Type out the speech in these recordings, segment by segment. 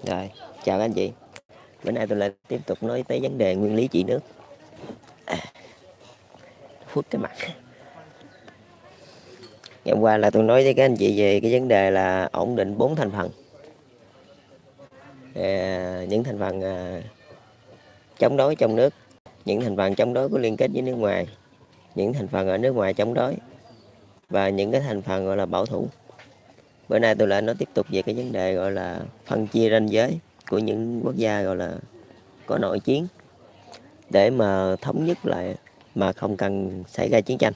Rồi, chào các anh chị. Bữa nay tôi lại tiếp tục nói tới vấn đề nguyên lý trị nước. Phút cái mặt. Ngày hôm qua là tôi nói với các anh chị về cái vấn đề là ổn định 4 thành phần. Những thành phần chống đối trong nước, những thành phần chống đối có liên kết với nước ngoài, những thành phần ở nước ngoài chống đối và những cái thành phần gọi là bảo thủ. Bữa nay tôi lại nói tiếp tục về cái vấn đề gọi là phân chia ranh giới của những quốc gia gọi là có nội chiến để mà thống nhất lại mà không cần xảy ra chiến tranh.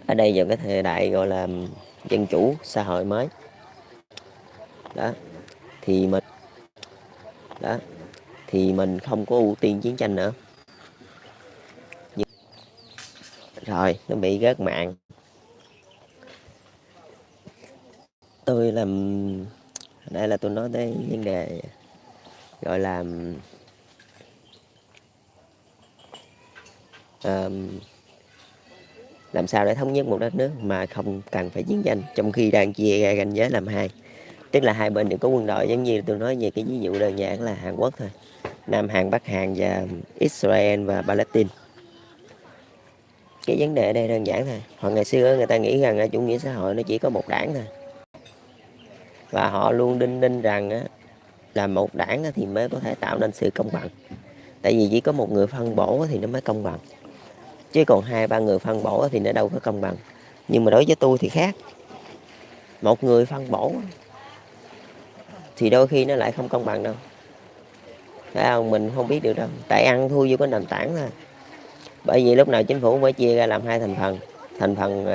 Ở đây vào cái thời đại gọi là dân chủ xã hội mới đó thì mình không có ưu tiên chiến tranh nữa. Rồi nó bị rớt mạng. Tôi làm đây là tôi nói tới vấn đề gọi là làm sao để thống nhất một đất nước mà không cần phải chiến tranh, trong khi đang chia ra ranh giới làm hai, tức là hai bên đều có quân đội. Giống như tôi nói về cái ví dụ đơn giản là Hàn Quốc thôi, Nam Hàn, Bắc Hàn và Israel và Palestine. Cái vấn đề ở đây đơn giản thôi. Hồi ngày xưa người ta nghĩ rằng ở chủ nghĩa xã hội nó chỉ có một đảng thôi, và họ luôn đinh ninh rằng là một đảng thì mới có thể tạo nên sự công bằng. Tại vì chỉ có một người phân bổ thì nó mới công bằng, chứ còn 2-3 người phân bổ thì nó đâu có công bằng. Nhưng mà đối với tôi thì khác. Một người phân bổ thì đôi khi nó lại không công bằng đâu, phải không? Mình không biết được đâu, tại ăn thua vô cái nền tảng thôi. Bởi vì lúc nào chính phủ phải chia ra làm hai thành phần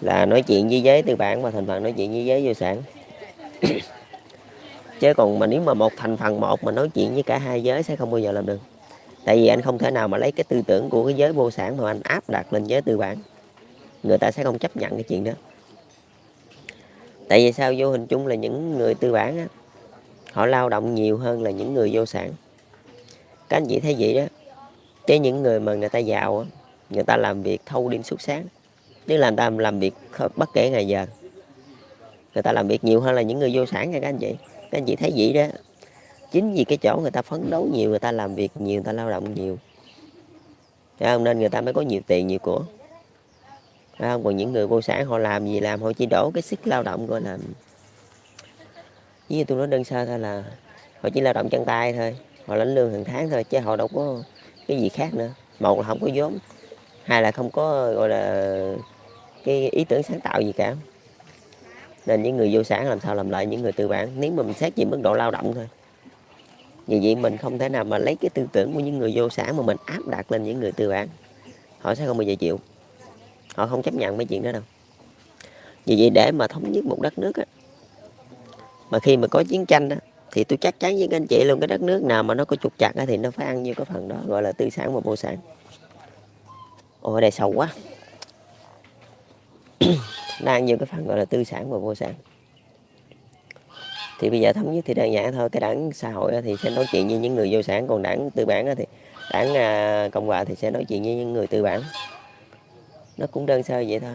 là nói chuyện với giới tư bản và thành phần nói chuyện với giới vô sản. Chứ còn mà nếu mà một thành phần một mà nói chuyện với cả hai giới sẽ không bao giờ làm được. Tại vì anh không thể nào mà lấy cái tư tưởng của cái giới vô sản mà anh áp đặt lên giới tư bản. Người ta sẽ không chấp nhận cái chuyện đó. Tại vì sao? Vô hình chung là những người tư bản á, họ lao động nhiều hơn là những người vô sản. Các anh chị thấy vậy đó. Chứ những người mà người ta giàu á, người ta làm việc thâu đêm suốt sáng, tức là người ta làm việc bất kể ngày giờ. Người ta làm việc nhiều hơn là những người vô sản nha các anh chị. Các anh chị thấy vậy đó. Chính vì cái chỗ người ta phấn đấu nhiều, người ta làm việc nhiều, người ta lao động nhiều, nên người ta mới có nhiều tiền nhiều của. Còn những người vô sản họ làm gì làm, họ chỉ đổ cái sức lao động gọi là, như tôi nói đơn sơ thôi, là họ chỉ lao động chân tay thôi, họ lãnh lương hàng tháng thôi, chứ họ đâu có cái gì khác nữa. Một là không có vốn, hai là không có gọi là cái ý tưởng sáng tạo gì cả. Nên những người vô sản làm sao làm lại những người tư bản, nếu mà mình xét về mức độ lao động thôi. Vì vậy mình không thể nào mà lấy cái tư tưởng của những người vô sản mà mình áp đặt lên những người tư bản. Họ sẽ không bao giờ chịu, họ không chấp nhận mấy chuyện đó đâu. Vì vậy để mà thống nhất một đất nước á, mà khi mà có chiến tranh á, thì tôi chắc chắn với các anh chị luôn, cái đất nước nào mà nó có trục trặc á, thì nó phải ăn như cái phần đó, gọi là tư sản và vô sản. Ồ, ở đây sâu quá. Nó ăn như cái phần gọi là tư sản và vô sản. Thì bây giờ thống nhất thì đơn giản thôi. Cái đảng xã hội thì sẽ nói chuyện với những người vô sản, còn đảng tư bản thì đảng Cộng hòa thì sẽ nói chuyện với những người tư bản. Nó cũng đơn sơ vậy thôi,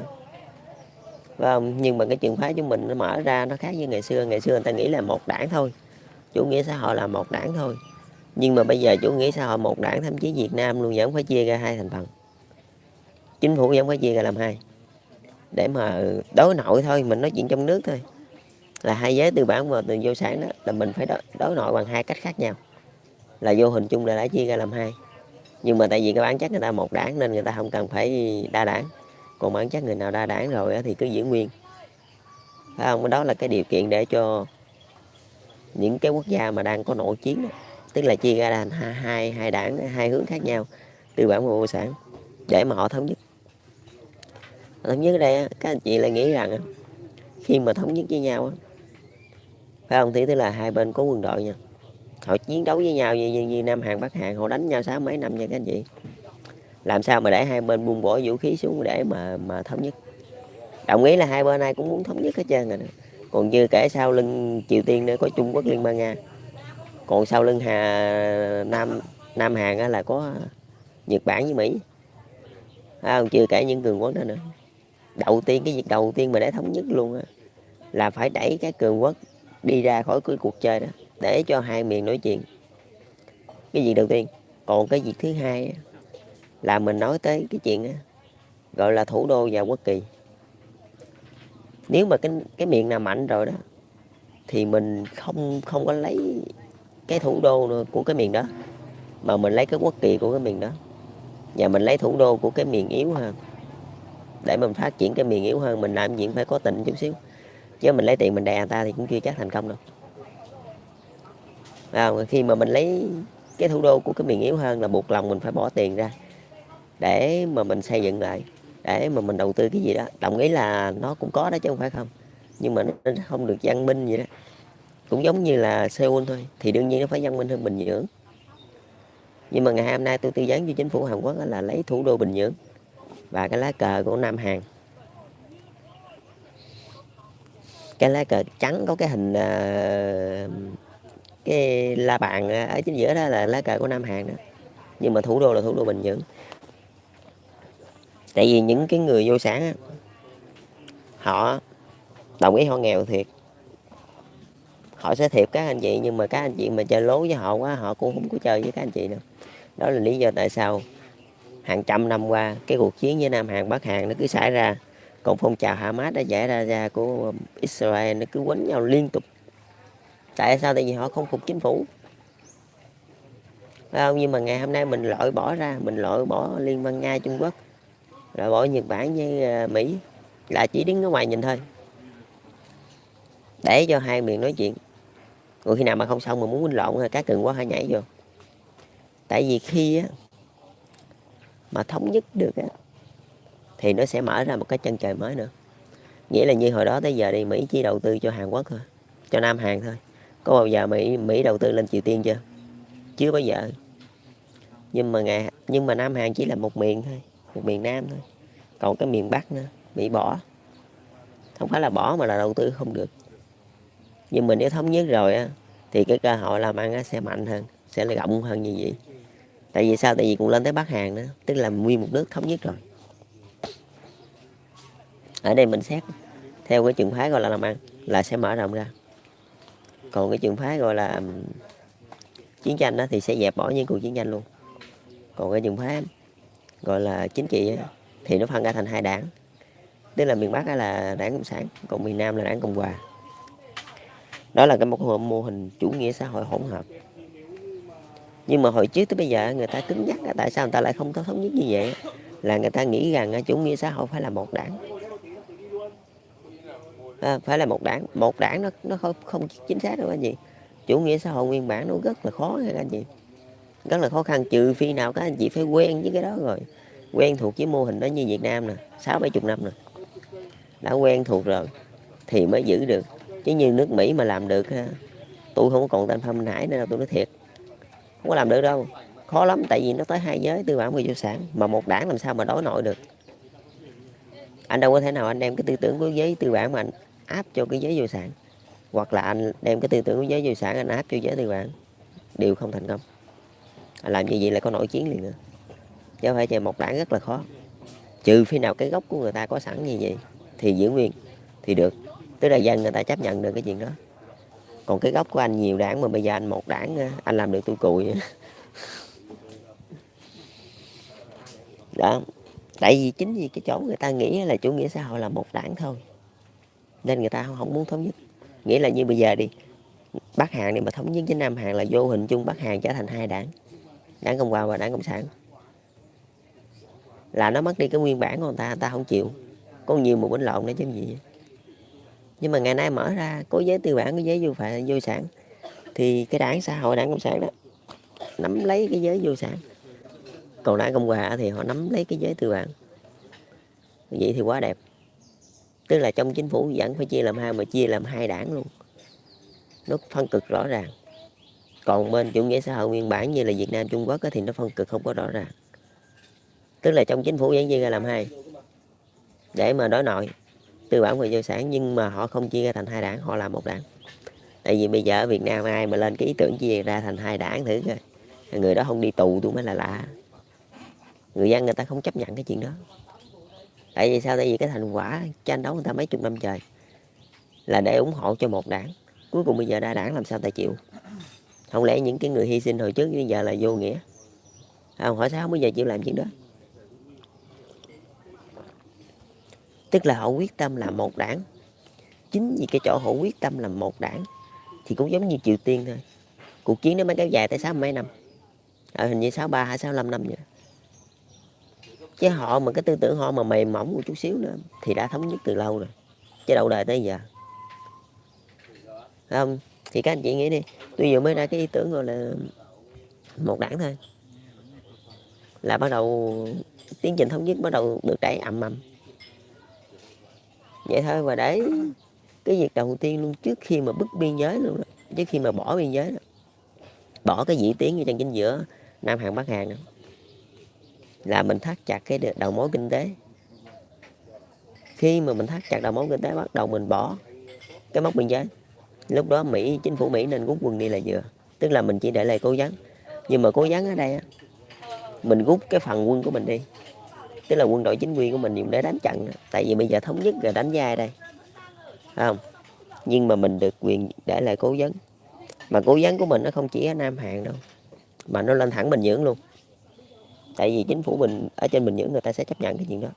phải không? Nhưng mà cái trường phái chúng mình nó mở ra nó khác với ngày xưa. Ngày xưa người ta nghĩ là một đảng thôi, chủ nghĩa xã hội là một đảng thôi. Nhưng mà bây giờ chủ nghĩa xã hội một đảng, thậm chí Việt Nam luôn vẫn phải chia ra hai thành phần. Chính phủ vẫn phải chia ra làm hai để mà đối nội thôi. Mình nói chuyện trong nước thôi, là hai giới tư bản và từ vô sản đó, là mình phải đối nội bằng hai cách khác nhau, là vô hình chung là đã chia ra làm hai. Nhưng mà tại vì cái bản chất người ta một đảng nên người ta không cần phải đa đảng. Còn bản chất người nào đa đảng rồi thì cứ giữ nguyên, phải không? Đó là cái điều kiện để cho những cái quốc gia mà đang có nội chiến đó, tức là chia ra thành hai đảng, hai hướng khác nhau, tư bản và vô sản, để mà họ thống nhất. Thống nhất ở đây các anh chị lại nghĩ rằng khi mà thống nhất với nhau, phải không, thì tức là hai bên có quân đội nha, họ chiến đấu với nhau như Nam Hàn Bắc Hàn, họ đánh nhau 6 mấy năm nha các anh chị. Làm sao mà để hai bên buông bỏ vũ khí xuống để mà thống nhất? Đồng ý là hai bên ai cũng muốn thống nhất hết trơn rồi. Còn chưa kể sau lưng Triều Tiên nữa có Trung Quốc, Liên bang Nga. Còn sau lưng Nam Hàn là có Nhật Bản với Mỹ. Chưa kể những cường quốc đó nữa. Cái việc đầu tiên mà để thống nhất luôn là phải đẩy các cường quốc đi ra khỏi cái cuộc chơi đó để cho hai miền nói chuyện. Cái việc đầu tiên. Còn cái việc thứ hai là mình nói tới cái chuyện gọi là thủ đô và quốc kỳ. Nếu mà cái miền nào mạnh rồi đó thì mình không có lấy cái thủ đô của cái miền đó, mà mình lấy cái quốc kỳ của cái miền đó, và mình lấy thủ đô của cái miền yếu hơn để mình phát triển cái miền yếu hơn. Mình làm chuyện phải có tịnh chút xíu, chứ mình lấy tiền mình đè người ta thì cũng chưa chắc thành công đâu. Khi mà mình lấy cái thủ đô của cái miền yếu hơn là buộc lòng mình phải bỏ tiền ra để mà mình xây dựng lại, để mà mình đầu tư cái gì đó. Đồng ý là nó cũng có đó chứ không phải không, nhưng mà nó không được văn minh vậy đó. Cũng giống như là Seoul thôi, thì đương nhiên nó phải văn minh hơn Bình Nhưỡng. Nhưng mà ngày hôm nay tôi tư vấn cho chính phủ Hàn Quốc là lấy thủ đô Bình Nhưỡng và cái lá cờ của Nam Hàn. Cái lá cờ trắng có cái hình cái la bàn ở chính giữa đó là lá cờ của Nam Hàn đó. Nhưng mà thủ đô là thủ đô Bình Nhưỡng. Tại vì những cái người vô sản họ đồng ý họ nghèo thiệt, họ sẽ thiệp các anh chị, nhưng mà các anh chị mà chơi lố với họ quá họ cũng không có chơi với các anh chị đâu. Đó là lý do tại sao hàng trăm năm qua cái cuộc chiến với Nam Hàn Bắc Hàn nó cứ xảy ra, còn phong trào Hamas đã giải ra của Israel nó cứ quấn nhau liên tục. Tại sao? Tại vì họ không phục chính phủ, phải không? Nhưng mà ngày hôm nay mình loại bỏ ra, mình loại bỏ Liên bang Nga Trung Quốc, loại bỏ Nhật Bản với Mỹ, là chỉ đứng ở ngoài nhìn thôi để cho hai miền nói chuyện. Rồi khi nào mà không xong mà muốn quýnh lộn các cường quốc hãy nhảy vô. Tại vì khi mà thống nhất được thì nó sẽ mở ra một cái chân trời mới nữa. Nghĩa là như hồi đó tới giờ đi, Mỹ chỉ đầu tư cho Hàn Quốc thôi, cho Nam Hàn thôi. Có bao giờ Mỹ đầu tư lên Triều Tiên chưa? Chưa bao giờ. Nhưng mà Nam Hàn chỉ là một miền thôi, một miền Nam thôi. Còn cái miền Bắc nữa Mỹ bỏ. Không phải là bỏ mà là đầu tư không được. Nhưng mình nếu thống nhất rồi thì cái cơ hội làm ăn sẽ mạnh hơn, sẽ là rộng hơn như vậy. Tại vì sao? Tại vì cũng lên tới Bắc Hàn nữa, tức là nguyên một nước thống nhất rồi. Ở đây mình xét theo cái trường phái gọi là làm ăn là sẽ mở rộng ra. Còn cái trường phái gọi là chiến tranh thì sẽ dẹp bỏ những cuộc chiến tranh luôn. Còn cái trường phái gọi là chính trị thì nó phân ra thành hai đảng, tức là miền Bắc là đảng Cộng sản, còn miền Nam là đảng Cộng hòa. Đó là cái mô hình chủ nghĩa xã hội hỗn hợp. Nhưng mà hồi trước tới bây giờ người ta cứng nhắc, tại sao người ta lại không có thống nhất như vậy? Là người ta nghĩ rằng chủ nghĩa xã hội phải là một đảng, phải là một đảng. Một đảng nó không chính xác đâu anh chị. Chủ nghĩa xã hội nguyên bản nó rất là khó các anh chị, rất là khó khăn, trừ khi nào các anh chị phải quen với cái đó rồi, quen thuộc với mô hình đó. Như Việt Nam nè, 60-70 năm rồi, đã quen thuộc rồi thì mới giữ được. Chứ như nước Mỹ mà làm được tôi không có còn tên Phạm Minh Hải nữa đâu, tôi nói thiệt, không có làm được đâu. Khó lắm, tại vì nó tới hai giới tư bản và vô sản, mà một đảng làm sao mà đối nội được. Anh đâu có thể nào anh đem cái tư tưởng của giới tư bản mà anh áp cho cái giới vô sản, hoặc là anh đem cái tư tưởng của giới vô sản anh áp cho giới tư bản, đều không thành công. Anh làm như vậy là có nội chiến liền nữa, chứ không phải chơi một đảng rất là khó. Trừ khi nào cái gốc của người ta có sẵn như vậy thì giữ nguyên thì được, tức là dân người ta chấp nhận được cái chuyện đó. Còn cái gốc của anh nhiều đảng mà bây giờ anh một đảng anh làm được tôi cùi đó. Tại vì chính vì cái chỗ người ta nghĩ là chủ nghĩa xã hội là một đảng thôi, nên người ta không muốn thống nhất. Nghĩa là như bây giờ đi, Bắc Hàn này mà thống nhất với Nam Hàn là vô hình chung Bắc Hàn trở thành hai đảng, đảng Cộng hòa và đảng Cộng sản, là nó mất đi cái nguyên bản của người ta không chịu. Có nhiều một bánh lộn để chứ gì. Nhưng mà ngày nay mở ra có giới tư bản, có giới vô sản, thì cái đảng xã hội, đảng Cộng sản đó nắm lấy cái giới vô sản, còn đảng Cộng hòa thì họ nắm lấy cái giới tư bản. Vậy thì quá đẹp. Tức là trong chính phủ vẫn phải chia làm hai, mà chia làm hai đảng luôn, nó phân cực rõ ràng. Còn bên chủ nghĩa xã hội nguyên bản như là Việt Nam, Trung Quốc thì nó phân cực không có rõ ràng. Tức là trong chính phủ vẫn chia ra làm hai để mà đối nội tư bản và vô sản, nhưng mà họ không chia ra thành hai đảng, họ làm một đảng. Tại vì bây giờ ở Việt Nam ai mà lên cái ý tưởng chia ra thành hai đảng thử coi, người đó không đi tù tôi mới là lạ. Người dân người ta không chấp nhận cái chuyện đó. Tại vì sao? Tại vì cái thành quả tranh đấu người ta mấy chục năm trời, là để ủng hộ cho một đảng. Cuối cùng bây giờ đa đảng làm sao ta chịu? Không lẽ những cái người hy sinh hồi trước bây giờ là vô nghĩa? Không, hỏi sao không bao giờ chịu làm chuyện đó? Tức là họ quyết tâm làm một đảng. Chính vì cái chỗ họ quyết tâm làm một đảng thì cũng giống như Triều Tiên thôi. Cuộc chiến nó mới kéo dài tới 60 mấy năm, hình như 63 hay 65 năm vậy. Chứ họ mà cái tư tưởng họ mà mềm mỏng một chút xíu nữa thì đã thống nhất từ lâu rồi, chứ đâu đời tới giờ. Không, thì các anh chị nghĩ đi, tôi vừa mới ra cái ý tưởng gọi là một đảng thôi, là bắt đầu tiến trình thống nhất bắt đầu được đẩy ầm ầm vậy thôi. Và để cái việc đầu tiên luôn, trước khi mà bứt biên giới luôn đó, trước khi mà bỏ biên giới đó, bỏ cái vĩ tuyến chân chính giữa Nam Hàn Bắc Hàn đó, là mình thắt chặt cái đầu mối kinh tế. Khi mà mình thắt chặt đầu mối kinh tế, bắt đầu mình bỏ cái mốc biên giới, lúc đó chính phủ Mỹ nên rút quân đi là vừa. Tức là mình chỉ để lại cố vấn, nhưng mà cố vấn ở đây mình rút cái phần quân của mình đi, tức là quân đội chính quy của mình dùng để đánh trận. Tại vì bây giờ thống nhất rồi, đánh với ai đây? Phải không? Nhưng mà mình được quyền để lại cố vấn, mà cố vấn của mình nó không chỉ ở Nam Hàn đâu, mà nó lên thẳng Bình Nhưỡng luôn. Tại vì chính phủ ở trên Bình Nhưỡng người ta sẽ chấp nhận cái chuyện đó.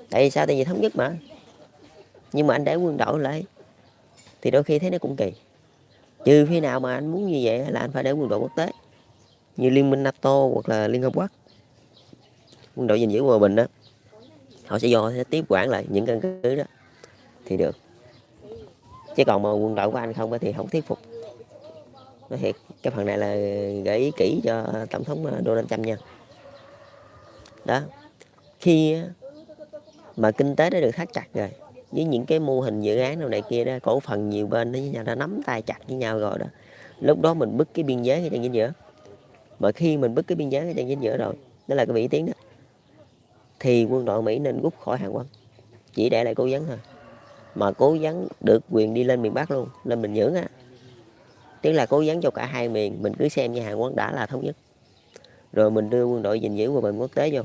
Tại vì sao? Tại vì thống nhất mà. Nhưng mà anh để quân đội lại thì đôi khi thấy nó cũng kỳ. Trừ khi nào mà anh muốn như vậy là anh phải để quân đội quốc tế, như Liên minh NATO hoặc là Liên Hợp Quốc, quân đội gìn giữ hòa bình đó, họ sẽ vô sẽ tiếp quản lại những căn cứ đó thì được. Chứ còn mà quân đội của anh không thì không thuyết phục. Nói thiệt, cái phần này là gợi ý kỹ cho Tổng thống Donald Trump nha. Đó, khi mà kinh tế đã được thắt chặt rồi, với những cái mô hình dự án nào này kia đó, cổ phần nhiều bên đó với nhau đã nắm tay chặt với nhau rồi đó, lúc đó mình bứt cái biên giới ngay trên chính giữa. Mà khi mình bứt cái biên giới ngay trên chính giữa rồi, đó là cái vĩ tuyến đó, thì quân đội Mỹ nên rút khỏi Hàn Quốc, chỉ để lại cố vấn thôi. Mà cố vấn được quyền đi lên miền Bắc luôn, lên Bình Nhưỡng á, tức là cố vấn cho cả hai miền. Mình cứ xem như Hàn Quốc đã là thống nhất rồi, mình đưa quân đội gìn giữ hòa bình quốc tế vô.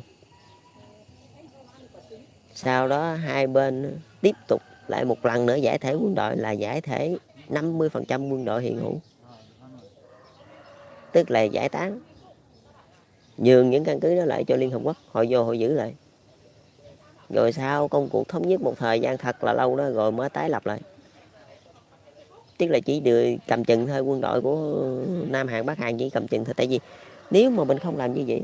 Sau đó hai bên tiếp tục lại một lần nữa giải thể quân đội, là giải thể 50% quân đội hiện hữu, tức là giải tán, nhường những căn cứ đó lại cho Liên Hợp Quốc, họ vô họ giữ lại. Rồi sau công cuộc thống nhất một thời gian thật là lâu đó, rồi mới tái lập lại. Tức là chỉ cầm chừng thôi, quân đội của Nam Hàn Bắc Hàn chỉ cầm chừng thôi. Tại vì nếu mà mình không làm như vậy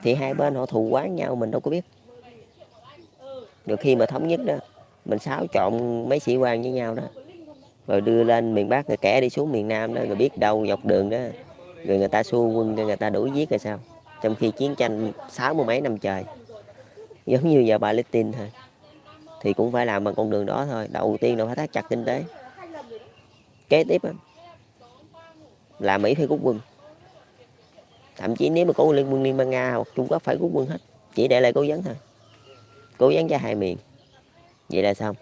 thì hai bên họ thù quán nhau mình đâu có biết. Rồi khi mà thống nhất đó, mình xáo trộn mấy sĩ quan với nhau đó, rồi đưa lên miền Bắc, rồi kẻ đi xuống miền Nam đó, rồi biết đâu dọc đường đó rồi người ta xua quân cho người ta đuổi giết rồi sao? Trong khi chiến tranh 60 mấy năm trời, giống như giờ Palestine thôi, thì cũng phải làm bằng con đường đó thôi. Đầu tiên là phải thắt chặt kinh tế, kế tiếp là Mỹ phải rút quân. Thậm chí nếu mà có liên quân Liên bang Nga hoặc Trung Quốc phải rút quân hết, chỉ để lại cố vấn thôi, cố vấn cho hai miền. Vậy là xong.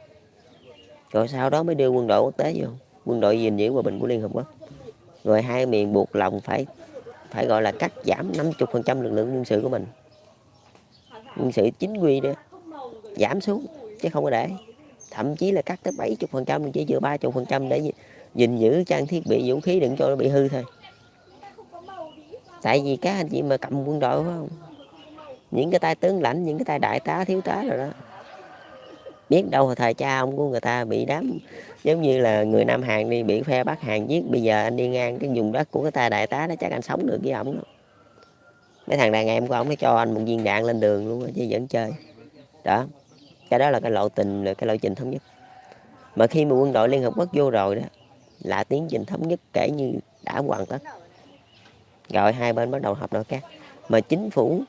Rồi sau đó mới đưa quân đội quốc tế vô, quân đội gìn giữ hòa bình của Liên Hợp Quốc. Rồi hai miền buộc lòng phải gọi là cắt giảm 50% lực lượng quân sự của mình, quân sự chính quy đó, giảm xuống chứ không có để. Thậm chí là cắt tới 70%, chỉ chừa 30% để gìn giữ trang thiết bị vũ khí đừng cho nó bị hư thôi. Tại vì các anh chị mà cầm quân đội phải không, những cái tay tướng lãnh, những cái tay đại tá thiếu tá rồi đó, biết đâu thời cha ông của người ta bị đám, giống như là người Nam Hàn đi bị phe Bắc Hàn giết, bây giờ anh đi ngang cái vùng đất của cái tay đại tá đó chắc anh sống được với ổng. Mấy thằng đàn em của ổng nó cho anh một viên đạn lên đường luôn chứ vẫn chơi. Đó, cái đó là cái lộ trình thống nhất. Mà khi mà quân đội Liên Hợp Quốc vô rồi đó, là tiến trình thống nhất kể như đã hoàn tất. Rồi hai bên bắt đầu hợp nội các. Mà chính phủ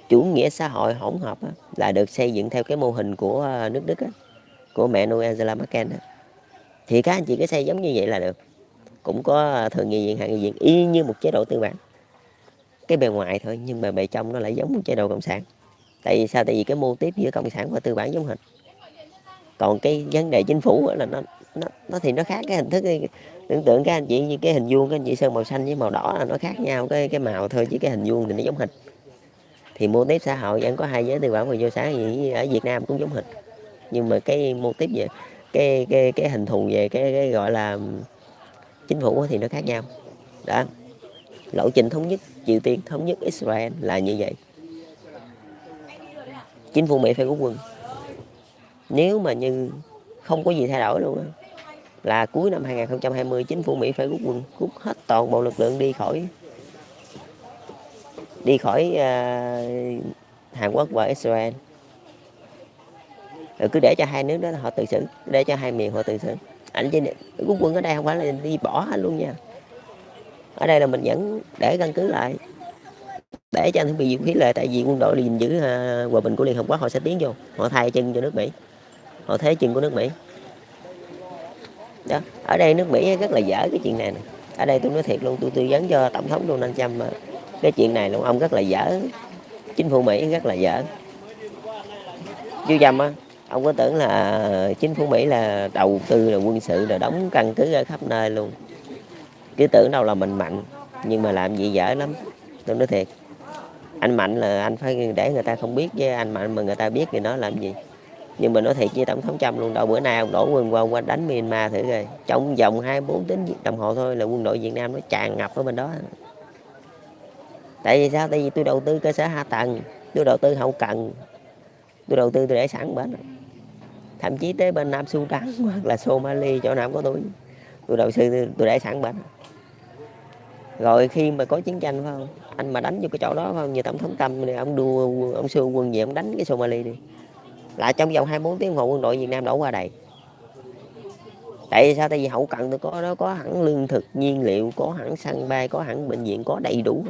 chủ nghĩa xã hội hỗn hợp là được xây dựng theo cái mô hình của nước Đức của mẹ nuôi Angela Merkel đó. Thì các anh chị cứ xây giống như vậy là được. Cũng có thượng nghị viện, hạ nghị viện, y như một chế độ tư bản. Cái bề ngoài thôi, nhưng mà bề trong nó lại giống một chế độ cộng sản. Tại vì sao? Tại vì cái mô típ giữa cộng sản và tư bản giống hệt. Còn cái vấn đề chính phủ là nó thì nó khác cái hình thức. Tưởng tượng các anh chị như cái hình vuông, các anh chị sơn màu xanh với màu đỏ là nó khác nhau cái màu thôi, chứ cái hình vuông thì nó giống hệt. Thì mô típ xã hội vẫn có hai giới tư bản và vô sản gì ở Việt Nam cũng giống hệt. Nhưng mà cái mô típ về cái hình thù về cái gọi là chính phủ thì nó khác nhau đó. Lộ trình thống nhất Triều Tiên, thống nhất Israel là như vậy. Chính phủ Mỹ phải rút quân. Nếu mà như không có gì thay đổi luôn đó, là cuối năm 2020 chính phủ Mỹ phải rút quân, rút hết toàn bộ lực lượng đi khỏi Hàn Quốc và Israel. Rồi cứ để cho hai nước đó họ tự xử, để cho hai miền họ tự xử. Anh chỉ rút quân ở đây không phải là đi bỏ hết luôn nha. Ở đây là mình vẫn để căn cứ lại, để cho anh bị vũ khí lại, tại vì quân đội gìn giữ hòa bình của Liên Hợp Quốc họ sẽ tiến vô, họ thay chân cho nước Mỹ, họ thế chân của nước Mỹ đó. Ở đây nước Mỹ rất là dở cái chuyện này nè. Ở đây tôi nói thiệt luôn, tôi tư vấn cho tổng thống Donald Trump cái chuyện này luôn, ông rất là dở, chính phủ Mỹ rất là dở. Chú Trump á, ông có tưởng là chính phủ Mỹ là đầu tư là quân sự là đóng căn cứ ở khắp nơi luôn, cứ tưởng đâu là mình mạnh, nhưng mà làm gì dở lắm. Tôi nói thiệt, anh mạnh là anh phải để người ta không biết, với anh mạnh mà người ta biết thì nó làm gì. Nhưng mà nói thiệt với tổng thống Trump luôn, đâu bữa nay ông đổ quân qua đánh Myanmar thử rồi, trong vòng 24 tiếng đồng hồ thôi là quân đội Việt Nam nó tràn ngập ở bên đó. Tại vì sao? Tại vì tôi đầu tư cơ sở hạ tầng, tôi đầu tư hậu cần, tôi đầu tư tôi để sẵn bển, thậm chí tới bên Nam Sudan hoặc là Somali chỗ nào có tôi đầu tư tôi để sẵn bển. Rồi khi mà có chiến tranh phải không, anh mà đánh vô cái chỗ đó phải không, như tổng thống Trump này, ông đua ông xua quân về ông đánh cái Somali đi, là trong vòng 24 tiếng đồng hồ quân đội Việt Nam đổ qua đầy. Tại vì sao? Tại vì hậu cần tôi có đó, có hẳn lương thực nhiên liệu, có hẳn sân bay, có hẳn bệnh viện, có đầy đủ,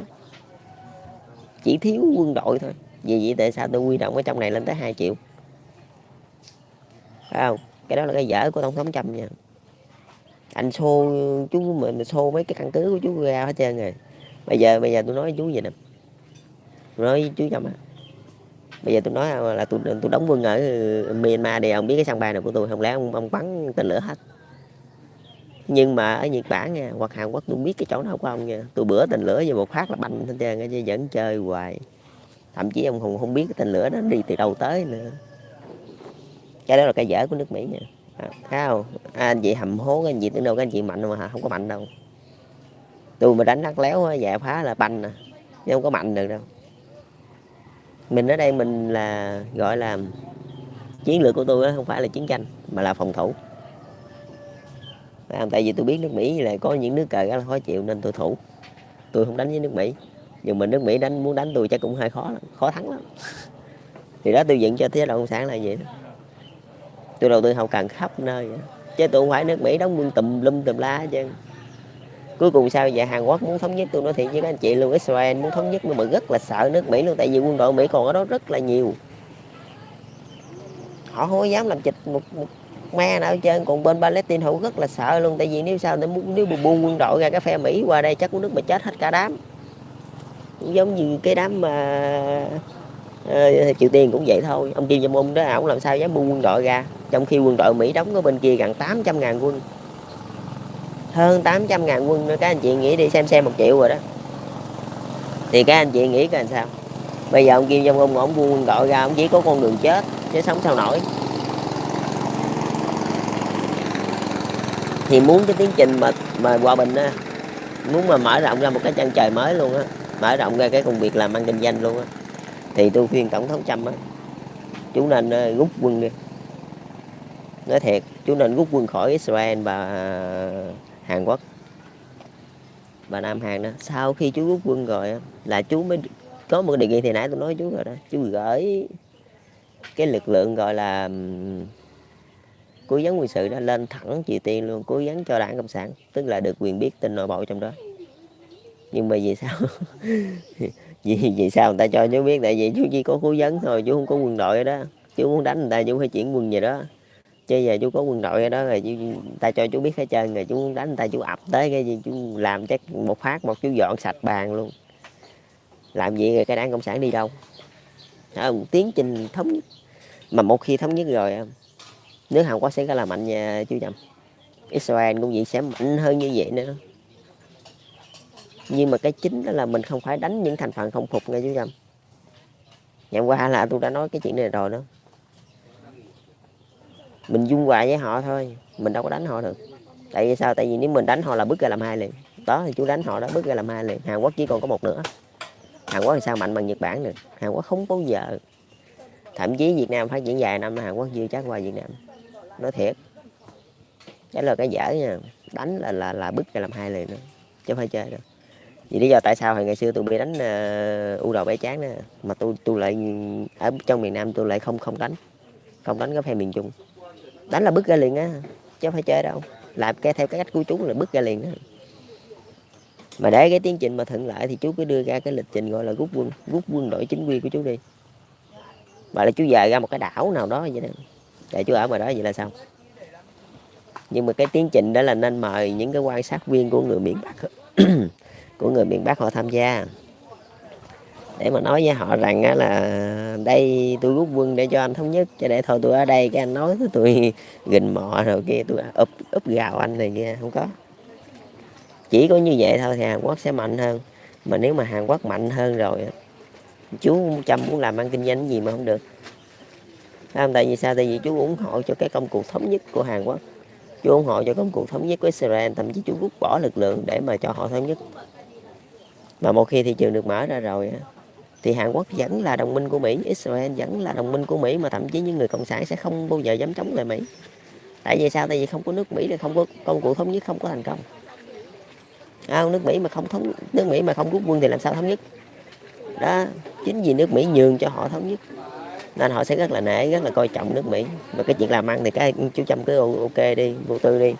chỉ thiếu quân đội thôi. Vì vậy tại sao tôi huy động ở trong này lên tới 2 triệu, phải không? Cái đó là cái dở của tổng thống Trump nha. Anh xô chú mình, xô mấy cái căn cứ của chú ra hết trơn rồi. Bây giờ tôi nói với chú vậy nè, tôi nói với chú Trump á, bây giờ tôi nói là tôi đóng quân ở Myanmar đi, ông biết cái sân bay nào của tôi không, lẽ ông bắn tên lửa hết. Nhưng mà ở Nhật Bản nha, hoặc Hàn Quốc tôi biết cái chỗ nào của ông nha, tôi bữa tên lửa về một phát là banh hết trơn, chứ vẫn chơi hoài. Thậm chí ông không biết cái tên lửa đó đi từ đâu tới nữa. Cái đó là cái dở của nước Mỹ nha. Thấy không? Anh chị hầm hố cái anh chị tưởng đâu cái anh chị mạnh mà không có mạnh đâu. Tôi mà đánh lắc léo dạ phá là banh nè, chứ không có mạnh được đâu. Mình ở đây mình là gọi là chiến lược của tôi không phải là chiến tranh mà là phòng thủ. Tại vì tôi biết nước Mỹ là có những nước cờ rất là khó chịu nên tôi thủ, tôi không đánh với nước Mỹ. Nhưng mà nước Mỹ muốn đánh tôi chắc cũng hơi khó lắm, khó thắng lắm. Thì đó tôi dựng cho chế độ cộng sản là vậy đó. Tôi đầu tư hậu cần khắp nơi vậy. Chứ tôi không phải nước Mỹ đóng quân tùm lum tùm la hết trơn. Cuối cùng sao vậy? Hàn Quốc muốn thống nhất, tôi nói thiệt với các anh chị luôn, Israel muốn thống nhất nhưng mà rất là sợ nước Mỹ luôn, tại vì quân đội Mỹ còn ở đó rất là nhiều, họ không có dám làm chịch một ma nào hết trơn. Còn bên Palestine họ rất là sợ luôn, tại vì nếu sao nếu buông quân đội ra cái phe Mỹ qua đây chắc của nước mà chết hết cả đám. Cũng giống như cái đám mà Triều Tiên cũng vậy thôi. Ông Kim Jong Un đó, ổng làm sao dám buông quân đội ra, trong khi quân đội Mỹ đóng ở bên kia gần 800.000 quân, hơn 800.000 quân nữa. Các anh chị nghĩ đi, xem 1 triệu rồi đó, thì các anh chị nghĩ coi làm sao. Bây giờ ông Kim Jong Un ổng buông quân đội ra, ông chỉ có con đường chết chứ sống sao nổi. Thì muốn cái tiến trình mà hòa bình á, muốn mà mở rộng ra một cái chân trời mới luôn á, mở rộng ra cái công việc làm ăn kinh doanh luôn á, thì tôi khuyên tổng thống Trump á, chú nên rút quân đi. Nói thiệt, chú nên rút quân khỏi Israel và Hàn Quốc và Nam Hàn đó. Sau khi chú rút quân rồi á, là chú mới có một đề nghị, thì nãy tôi nói chú rồi đó, chú gửi cái lực lượng gọi là cố vấn quân sự đó lên thẳng Triều Tiên luôn, cố vấn cho đảng Cộng sản, tức là được quyền biết tin nội bộ trong đó. Nhưng mà vì sao vì sao người ta cho chú biết? Tại vì chú chỉ có cố vấn thôi, chú không có quân đội ở đó. Chú muốn đánh người ta chú phải chuyển quân về đó, chứ giờ chú có quân đội ở đó rồi người ta cho chú biết hết trơn rồi, chú muốn đánh người ta chú ập tới cái gì chú làm chắc một phát một chú dọn sạch bàn luôn. Làm gì rồi cái đảng Cộng sản đi đâu? Tiến trình thống nhất, mà một khi thống nhất rồi nước Hàn Quốc sẽ rất là mạnh nha chú Trầm. Israel cũng vậy, sẽ mạnh hơn như vậy nữa. Nhưng mà cái chính đó là mình không phải đánh những thành phần không phục nghe chú Trầm. Ngày hôm qua là tôi đã nói cái chuyện này rồi đó. Mình dung hòa với họ thôi, mình đâu có đánh họ được. Tại vì sao? Tại vì nếu mình đánh họ là bước ra làm hai liền. Đó thì chú đánh họ đó, bước ra làm hai liền. Hàn Quốc chỉ còn có một nữa. Hàn Quốc thì sao mạnh bằng Nhật Bản được? Hàn Quốc không bao giờ. Thậm chí Việt Nam phát triển vài năm Hàn Quốc chưa chắc qua Việt Nam. Nói thiệt. Đó là cái dở nha. Đánh là bước ra làm hai liền nữa, chứ không phải chơi đâu. Vì lý do tại sao hồi ngày xưa tôi bị đánh u đầu bể trán đó, mà tôi lại ở trong miền Nam tôi lại không đánh, không đánh cái phe miền Trung. Đánh là bước ra liền á, chứ không phải chơi đâu. Làm cái theo cái cách của chú là bước ra liền đó. Mà để cái tiến trình mà thuận lợi thì chú cứ đưa ra cái lịch trình gọi là rút quân đội chính quy của chú đi. Và là chú dời ra một cái đảo nào đó vậy đó, để chú ở ngoài đó vậy là xong. Nhưng mà cái tiến trình đó là nên mời những cái quan sát viên của người miền Bắc của người miền Bắc họ tham gia, để mà nói với họ rằng á là đây tôi rút quân để cho anh thống nhất, chứ để thôi tôi ở đây cái anh nói tôi gìn mò rồi kia tôi úp gào anh này kia, không có. Chỉ có như vậy thôi thì Hàn Quốc sẽ mạnh hơn. Mà nếu mà Hàn Quốc mạnh hơn rồi, chú Trump muốn làm ăn kinh doanh gì mà không được. Không, tại vì sao? Tại vì chú ủng hộ cho cái công cuộc thống nhất của Hàn Quốc, chú ủng hộ cho công cuộc thống nhất của Israel, thậm chí chú rút bỏ lực lượng để mà cho họ thống nhất. Mà một khi thị trường được mở ra rồi thì Hàn Quốc vẫn là đồng minh của Mỹ, Israel vẫn là đồng minh của Mỹ, mà thậm chí những người cộng sản sẽ không bao giờ dám chống lại Mỹ. Tại vì sao? Tại vì không có nước Mỹ thì không có công cuộc thống nhất, không có thành công. Nước Mỹ mà không rút quân thì làm sao thống nhất? Đó, chính vì nước Mỹ nhường cho họ thống nhất nên họ sẽ rất là nể, rất là coi trọng nước Mỹ. Và cái chuyện làm ăn thì cái chú Trump cứ ok đi, vô tư đi.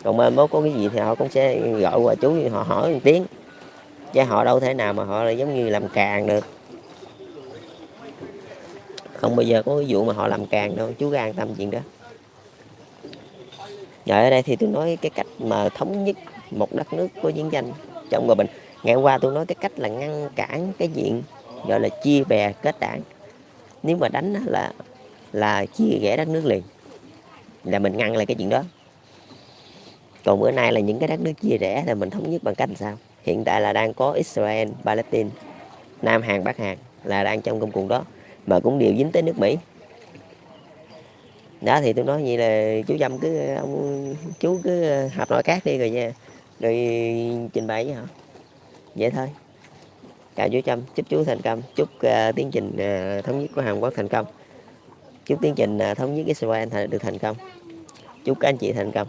Còn mai mốt có cái gì thì họ cũng sẽ gọi qua chú, họ hỏi một tiếng, chứ họ đâu thể nào mà họ là giống như làm càng được. Không bao giờ có cái vụ mà họ làm càng đâu, chú an tâm chuyện đó. Rồi ở đây thì tôi nói cái cách mà thống nhất một đất nước có chiến tranh trong hòa bình. Ngày hôm qua tôi nói cái cách là ngăn cản cái chuyện gọi là chia bè kết đảng. Nếu mà đánh là chia rẽ đất nước liền, là mình ngăn lại cái chuyện đó. Còn bữa nay là những cái đất nước chia rẽ là mình thống nhất bằng cách làm sao? Hiện tại là đang có Israel, Palestine, Nam Hàn, Bắc Hàn là đang trong công cuộc đó, mà cũng đều dính tới nước Mỹ. Đó thì tôi nói vậy là chú Trump chú cứ học nội các đi rồi nha, rồi trình bày với họ vậy thôi. Chào chú Trump, chúc chú thành công, chúc tiến trình thống nhất của Hàn Quốc thành công, chúc tiến trình thống nhất Israel được thành công, chúc các anh chị thành công.